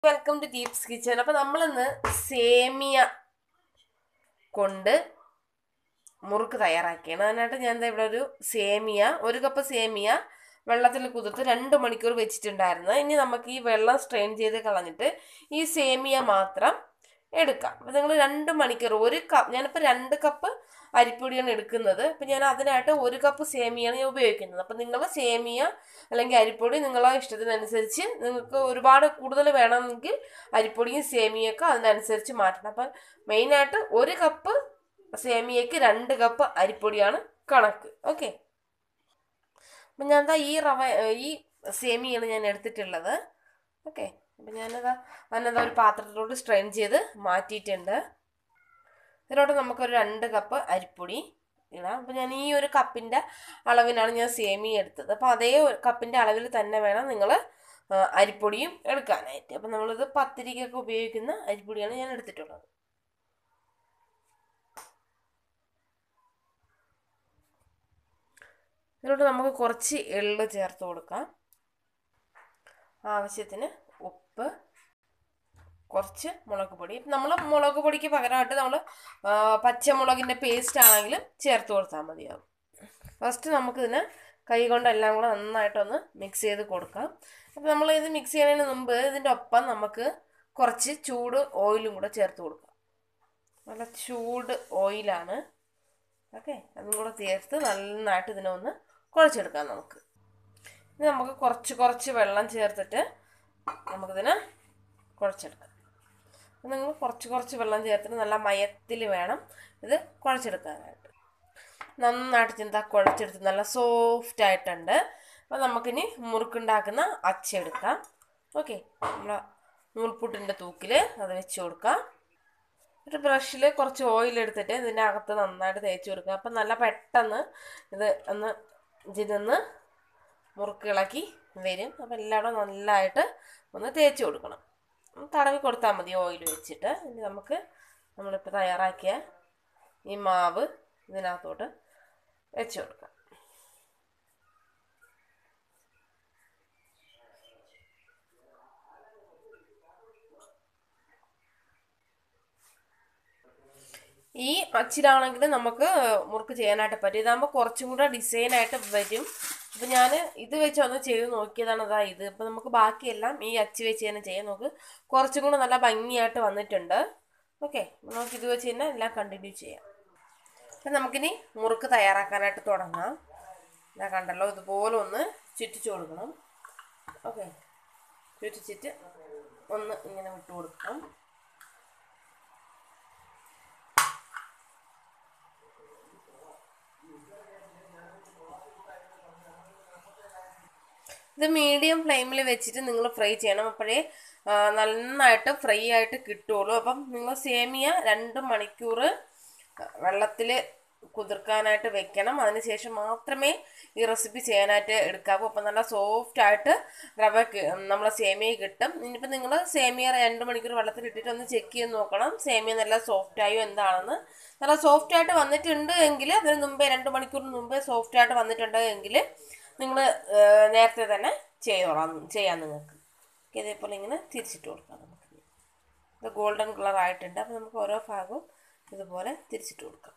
Welcome to Deep's kitchen. അപ്പം നമ്മളിന്ന് സേമിയ കൊണ്ട് മുറുക്ക് തയ്യാറാക്കിയാണ്. അതിനായിട്ട് ഞാൻ ഇവിടെ ഒരു കപ്പ് സേമിയ വെള്ളത്തിൽ കുതിർത്ത് 2 മണിക്കൂർ വെച്ചിട്ടുണ്ടായിരുന്നു. ഇനി നമുക്ക് ഈ വെള്ളം സ്ട്രെയിൻ ചെയ്ത് കളഞ്ഞിട്ട് ഈ സേമിയ മാത്രം എടുക്കാം. അപ്പം നിങ്ങൾ 2 മണിക്കൂർ ഞാനിപ്പോൾ 2 കപ്പ് അരിപ്പൊടിയാണ് എടുക്കുന്നത്. അപ്പം ഞാൻ അതിനായിട്ട് 1 കപ്പ് സേമിയാണ് ഞാൻ ഉപയോഗിക്കുന്നത്. അപ്പം നിങ്ങൾ സേമിയ അല്ലെങ്കിൽ അരിപ്പൊടി നിങ്ങളെ ഇഷ്ടത്തിനനുസരിച്ച്, നിങ്ങൾക്ക് ഒരുപാട് കൂടുതൽ വേണമെങ്കിൽ അരിപ്പൊടിയും സേമിയൊക്കെ അതിനനുസരിച്ച് മാറ്റണം. അപ്പം മെയിനായിട്ട് 1 കപ്പ് സേമിയയ്ക്ക് 2 കപ്പ് അരിപ്പൊടിയാണ് കണക്ക്. ഓക്കെ, അപ്പം ഞാൻ ഈ സേമിയാണ് ഞാൻ എടുത്തിട്ടുള്ളത്. ഓക്കെ, അപ്പം അതിനകത്ത് ഒരു പാത്രത്തിലോട്ട് സ്ട്രെയിൻ ചെയ്ത് മാറ്റിയിട്ടുണ്ട്. ഇതിലോട്ട് നമുക്കൊരു 2 കപ്പ് അരിപ്പൊടി ഇടാം. അപ്പം ഞാൻ ഈ ഒരു കപ്പിൻ്റെ അളവിനാണ് ഞാൻ സേമിയ എടുത്തത്. അപ്പോൾ അതേ കപ്പിൻ്റെ അളവിൽ തന്നെ വേണം നിങ്ങൾ അരിപ്പൊടിയും എടുക്കാനായിട്ട്. അപ്പം നമ്മളിത് പത്തിരിക്കൊക്കെ ഉപയോഗിക്കുന്ന അരിപ്പൊടിയാണ് ഞാൻ എടുത്തിട്ടുള്ളത്. ഇതിലോട്ട് നമുക്ക് കുറച്ച് എള്ള് ചേർത്ത് കൊടുക്കാം, ആവശ്യത്തിന് ഉപ്പ്, കുറച്ച് മുളക് പൊടി. നമ്മൾ മുളക് പൊടിക്ക് പകരമായിട്ട് നമ്മൾ പച്ചമുളകിൻ്റെ പേസ്റ്റ് ആണെങ്കിലും ചേർത്ത് കൊടുത്താൽ മതിയാവും. ഫസ്റ്റ് നമുക്കിതിനെ കൈ കൊണ്ടെല്ലാം കൂടെ നന്നായിട്ടൊന്ന് മിക്സ് ചെയ്ത് കൊടുക്കാം. അപ്പോൾ നമ്മൾ ഇത് മിക്സ് ചെയ്യുന്നതിന് മുമ്പ് ഇതിൻ്റെ ഒപ്പം നമുക്ക് കുറച്ച് ചൂട് ഓയിലും കൂടെ ചേർത്ത് കൊടുക്കാം. നല്ല ചൂട് ഓയിലാണ്. ഓക്കെ, അതും കൂടെ ചേർത്ത് നന്നായിട്ട് ഇതിനെ ഒന്ന് കുഴച്ചെടുക്കാം. ഇത് നമുക്ക് കുറച്ച് വെള്ളം ചേർത്തിട്ട് നമുക്കിതിനെ കുഴച്ചെടുക്കാം. നിങ്ങൾ കുറച്ച് വെള്ളം ചേർത്തിട്ട് നല്ല മയത്തിൽ വേണം ഇത് കുഴച്ചെടുക്കാനായിട്ട്. നന്നായിട്ട് കുഴച്ചെടുത്ത് നല്ല സോഫ്റ്റ് ആയിട്ടുണ്ട്. അപ്പോൾ നമുക്കിനി മുറുക്കുണ്ടാക്കുന്ന അച്ചെടുക്കാം. ഓക്കെ, നമ്മൾ നൂൽപുട്ടിൻ്റെ തൂക്കിൽ അത് വെച്ച് കൊടുക്കാം. ഒരു ബ്രഷിൽ കുറച്ച് ഓയിൽ എടുത്തിട്ട് ഇതിൻ്റെ അകത്ത് നന്നായിട്ട് തേച്ച് കൊടുക്കുക. അപ്പം നല്ല പെട്ടെന്ന് ഇതിന്ന് മുറുക്കിളക്കി വരും. അപ്പം എല്ലായിടും നല്ലതായിട്ട് ഒന്ന് തേച്ച് കൊടുക്കണം. തടവി കൊടുത്താൽ മതി ഓയിൽ വെച്ചിട്ട്. ഇനി നമ്മളിപ്പോൾ തയ്യാറാക്കിയ ഈ മാവ് ഇതിനകത്തോട്ട് വെച്ച് കൊടുക്കാം. ഈ അച്ചിലാണെങ്കിൽ നമുക്ക് മുറുക്ക് ചെയ്യാനായിട്ട് പറ്റും. ഇതാകുമ്പോൾ കുറച്ചും കൂടെ ഡിസൈനായിട്ട് വരും. അപ്പം ഞാൻ ഇത് വെച്ച് ഒന്ന് ചെയ്ത് നോക്കിയതാണ്. ഇത് ഇപ്പം നമുക്ക് ബാക്കിയെല്ലാം ഈ അച്ചി വെച്ച് തന്നെ ചെയ്യാൻ കുറച്ചും കൂടെ നല്ല ഭംഗിയായിട്ട് വന്നിട്ടുണ്ട്. ഓക്കെ, നമുക്ക് ഇത് വെച്ച് തന്നെ എല്ലാം കണ്ടിന്യൂ ചെയ്യാം. അപ്പം നമുക്കിനി മുറുക്ക് തയ്യാറാക്കാനായിട്ട് തുടങ്ങാം. കണ്ടല്ലോ, ഇതുപോലെ ഒന്ന് ചുറ്റിച്ച് കൊടുക്കണം. ഓക്കെ, ചുറ്റിച്ചിട്ട് ഒന്ന് ഇങ്ങനെ വിട്ട് കൊടുക്കണം. ഇത് മീഡിയം ഫ്ലെയിമിൽ വെച്ചിട്ട് നിങ്ങൾ ഫ്രൈ ചെയ്യണം. അപ്പോഴേ നന്നായിട്ട് ഫ്രൈ ആയിട്ട് കിട്ടുള്ളൂ. അപ്പം നിങ്ങൾ സേമിയ 2 മണിക്കൂർ വെള്ളത്തിൽ കുതിർക്കാനായിട്ട് വെക്കണം. അതിനുശേഷം മാത്രമേ ഈ റെസിപ്പി ചെയ്യാനായിട്ട് എടുക്കാവൂ. അപ്പം നല്ല സോഫ്റ്റ് ആയിട്ട് നമ്മളെ സേമിയ കിട്ടും. ഇനിയിപ്പോൾ നിങ്ങൾ സേമിയ 2 മണിക്കൂർ വെള്ളത്തിൽ ഇട്ടിട്ട് ഒന്ന് ചെക്ക് ചെയ്ത് നോക്കണം സേമിയ നല്ല സോഫ്റ്റായോ എന്താണെന്ന്. നല്ല സോഫ്റ്റായിട്ട് വന്നിട്ടുണ്ട് എങ്കിൽ, അതിന് മുമ്പേ 2 മണിക്കൂറിന് മുമ്പേ സോഫ്റ്റായിട്ട് വന്നിട്ടുണ്ട് എങ്കിൽ നിങ്ങൾ നേരത്തെ തന്നെ ചെയ്യാം നിങ്ങൾക്ക്. ഇതേപോലെ ഇങ്ങനെ തിരിച്ചിട്ട് കൊടുക്കാം. ഇത് ഗോൾഡൻ കളർ ആയിട്ടുണ്ട്. അപ്പോൾ നമുക്ക് ഓരോ ഭാഗവും ഇതുപോലെ തിരിച്ചിട്ട് കൊടുക്കാം.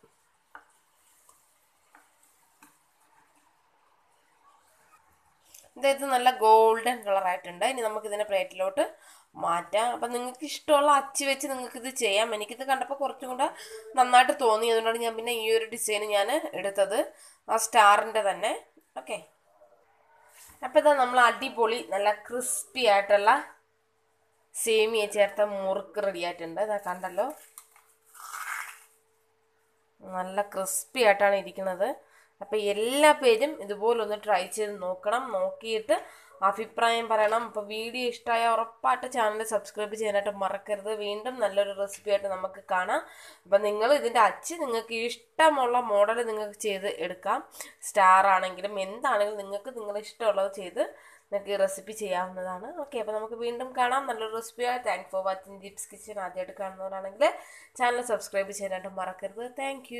ഇത് നല്ല ഗോൾഡൻ കളർ ആയിട്ടുണ്ട്. ഇനി നമുക്കിതിനെ പ്ലേറ്റിലോട്ട് മാറ്റാം. അപ്പം നിങ്ങൾക്ക് ഇഷ്ടമുള്ള അച്ചി വെച്ച് നിങ്ങൾക്കിത് ചെയ്യാം. എനിക്കിത് കണ്ടപ്പോൾ കുറച്ചും കൂടെ നന്നായിട്ട് തോന്നി. അതുകൊണ്ടാണ് ഞാൻ പിന്നെ ഈ ഒരു ഡിസൈൻ ഞാൻ എടുത്തത്, ആ സ്റ്റാറിൻ്റെ തന്നെ. ഓക്കെ, അപ്പോൾ ഇതാ നമ്മൾ അടിപൊളി നല്ല ക്രിസ്പി ആയിട്ടുള്ള സേമിയ ചേർത്ത മുറുക്ക് റെഡി ആയിട്ടുണ്ട്. ഇതാ കണ്ടല്ലോ, നല്ല ക്രിസ്പി ആയിട്ടാണ് ഇരിക്കുന്നത്. അപ്പോൾ എല്ലാ പേരും ഇതുപോലൊന്ന് ട്രൈ ചെയ്ത് നോക്കണം. നോക്കിയിട്ട് അഭിപ്രായം പറയണം. അപ്പോൾ വീഡിയോ ഇഷ്ടമായ ഉറപ്പായിട്ട് ചാനൽ സബ്സ്ക്രൈബ് ചെയ്യാനായിട്ട് മറക്കരുത്. വീണ്ടും നല്ലൊരു റെസിപ്പി ആയിട്ട് നമുക്ക് കാണാം. അപ്പം നിങ്ങൾ ഇതിൻ്റെ അച്ച് നിങ്ങൾക്ക് ഇഷ്ടമുള്ള മോഡൽ നിങ്ങൾക്ക് ചെയ്ത് എടുക്കാം. സ്റ്റാർ ആണെങ്കിലും എന്താണെങ്കിലും നിങ്ങൾക്ക് ഇഷ്ടമുള്ളത് ചെയ്ത് നിങ്ങൾക്ക് ഈ റെസിപ്പി ചെയ്യാവുന്നതാണ്. ഓക്കെ, അപ്പോൾ നമുക്ക് വീണ്ടും കാണാം നല്ലൊരു റെസിപ്പിയായി. Thank for watching Deep's kitchen. ആദ്യമായിട്ട് കാണുന്നവരാണെങ്കിൽ ചാനൽ സബ്സ്ക്രൈബ് ചെയ്യാനായിട്ട് മറക്കരുത്. താങ്ക്